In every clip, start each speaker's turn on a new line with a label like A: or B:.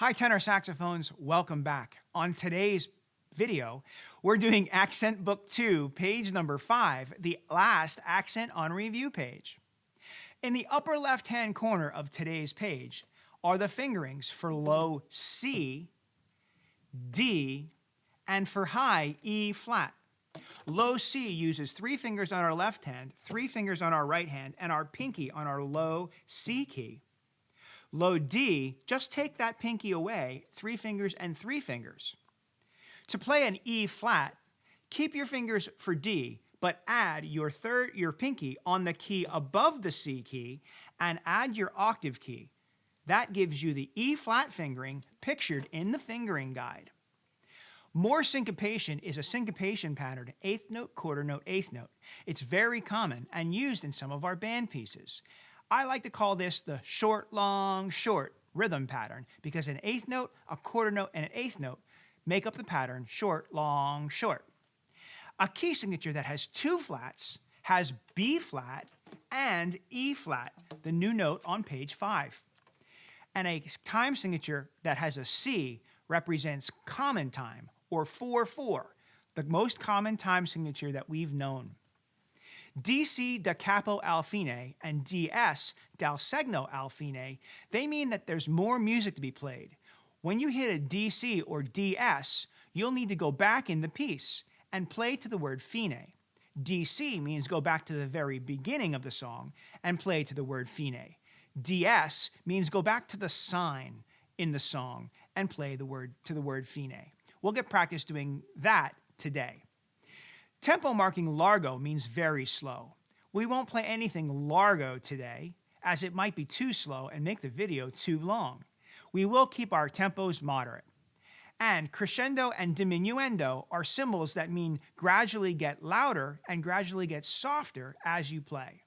A: Hi, tenor saxophones. Welcome back. On today's video, we're doing Accent Book 2, page number 5, the last accent on review page. In the upper left-hand corner of today's page are the fingerings for low C, D, and for high E flat. Low C uses 3 fingers on our left hand, 3 fingers on our right hand, and our pinky on our low C key. Low D, just take that pinky away, 3 fingers and 3 fingers. To play an E flat, keep your fingers for D, but add your pinky on the key above the C key and add your octave key. That gives you the E flat fingering pictured in the fingering guide. More syncopation is a syncopation pattern, 8th note, quarter note, 8th note. It's very common and used in some of our band pieces. I like to call this the short, long, short rhythm pattern because an 8th note, a quarter note, and an 8th note make up the pattern short, long, short. A key signature that has 2 flats has B flat and E flat, the new note on page 5. And a time signature that has a C represents common time, or 4/4, the most common time signature that we've known. DC da capo al fine and DS dal segno al fine, they mean that there's more music to be played. When you hit a DC or DS, you'll need to go back in the piece and play to the word fine. DC means go back to the very beginning of the song and play to the word fine. DS means go back to the sign in the song and play to the word fine. We'll get practice doing that today. Tempo marking largo means very slow. We won't play anything largo today, as it might be too slow and make the video too long. We will keep our tempos moderate. And crescendo and diminuendo are symbols that mean gradually get louder and gradually get softer as you play.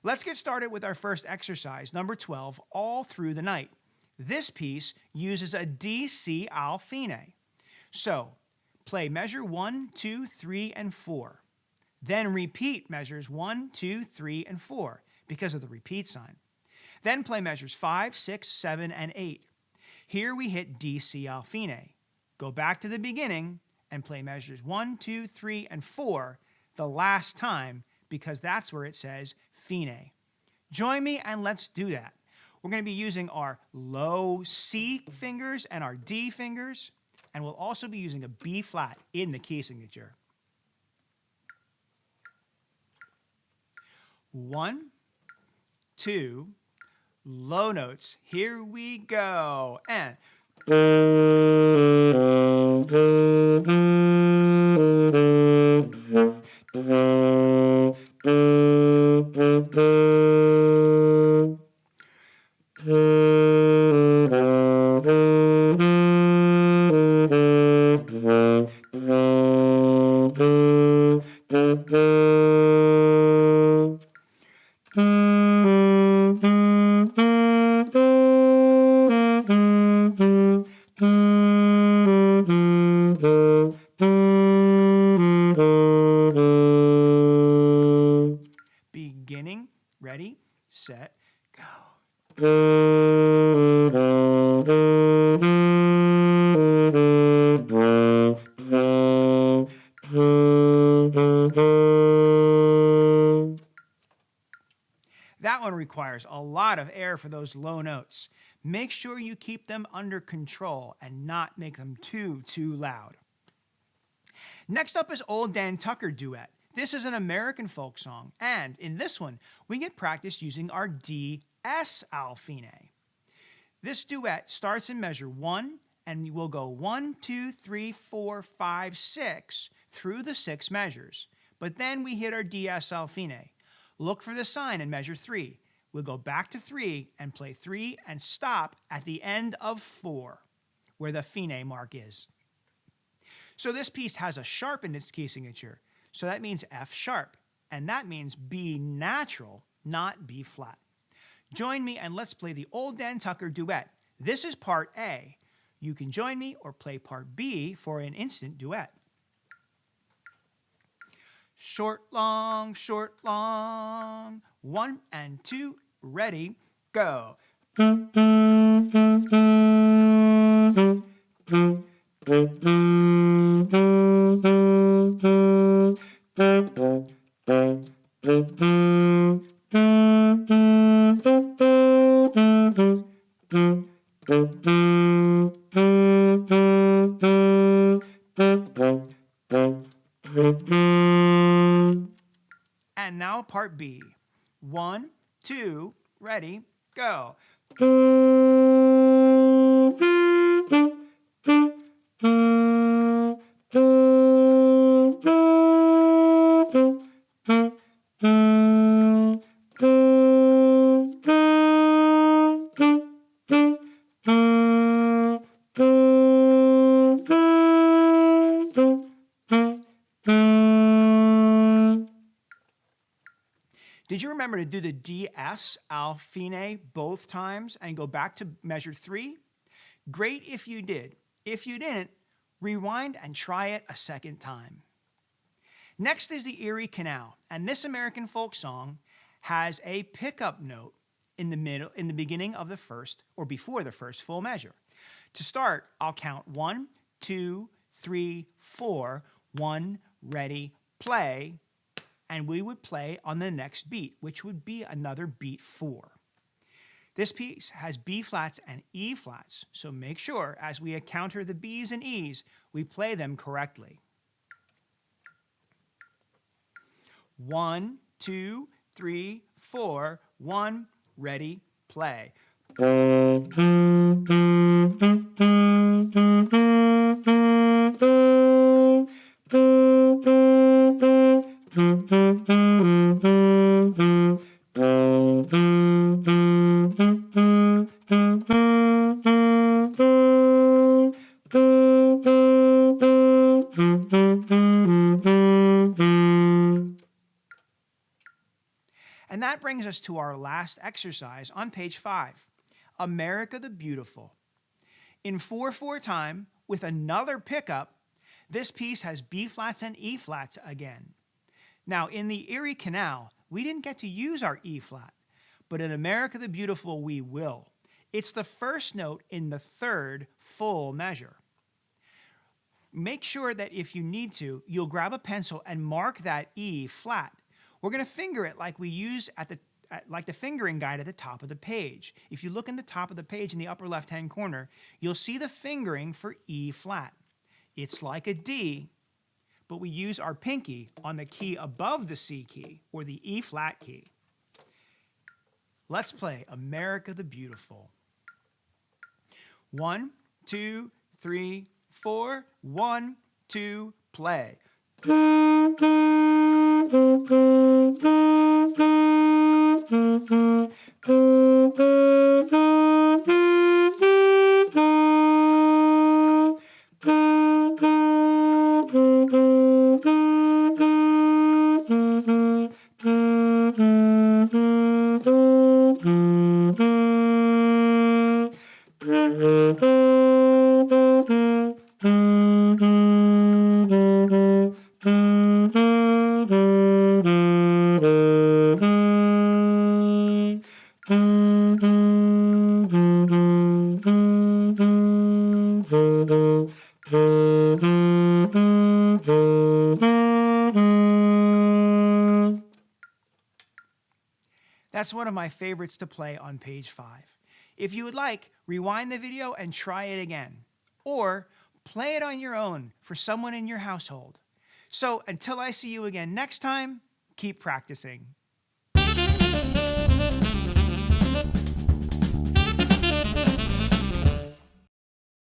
A: Let's get started with our first exercise, number 12, All Through the Night. This piece uses a DC al fine. So, play measure 1, 2, 3, and 4. Then repeat measures 1, 2, 3, and 4 because of the repeat sign. Then play measures 5, 6, 7, and 8. Here we hit DC al fine. Go back to the beginning and play measures 1, 2, 3, and 4 the last time because that's where it says fine. Join me and let's do that. We're going to be using our low C fingers and our D fingers, and we'll also be using a B flat in the key signature. 1, 2, low notes. Here we go. And beginning, ready, set, go. That one requires a lot of air for those low notes. Make sure you keep them under control and not make them too loud. Next up is Old Dan Tucker Duet. This is an American folk song, and in this one, we get practice using our DS al fine. This duet starts in measure 1, and we'll go 1, 2, 3, 4, 5, 6 through the 6 measures. But then we hit our DS al fine. Look for the sign in measure 3. We'll go back to 3 and play 3 and stop at the end of 4, where the fine mark is. So this piece has a sharp in its key signature. So that means F sharp, and that means B natural, not B flat. Join me and let's play the Old Dan Tucker Duet. This is part A. You can join me or play part B for an instant duet. Short, long, 1 and 2, ready, go. And now part B. 1, 2, ready, go. Did you remember to do the DS al fine both times and go back to measure 3? Great if you did. If you didn't, rewind and try it a second time. Next is the Erie Canal, and this American folk song has a pickup note in the beginning of the first or before the first full measure. To start, I'll count 1, 2, 3, 4, 1, ready, play, and we would play on the next beat, which would be another beat 4. This piece has B flats and E flats, so make sure as we encounter the B's and E's, we play them correctly. 1, 2, 3, 4, 1, ready, play. And that brings us to our last exercise on page 5, America the Beautiful. In 4/4 time, with another pickup, this piece has B flats and E flats again. Now, in the Erie Canal, we didn't get to use our E flat, but in America the Beautiful, we will. It's the first note in the third full measure. Make sure that if you need to, you'll grab a pencil and mark that E flat. We're going to finger it like we use like the fingering guide at the top of the page. If you look in the top of the page in the upper left-hand corner, you'll see the fingering for E flat. It's like a D, but we use our pinky on the key above the C key, or the E flat key. Let's play America the Beautiful. 1, 2, 3, 4, 1, 2, play. That's one of my favorites to play on page 5. If you would like, rewind the video and try it again. Or play it on your own for someone in your household. So until I see you again next time, keep practicing.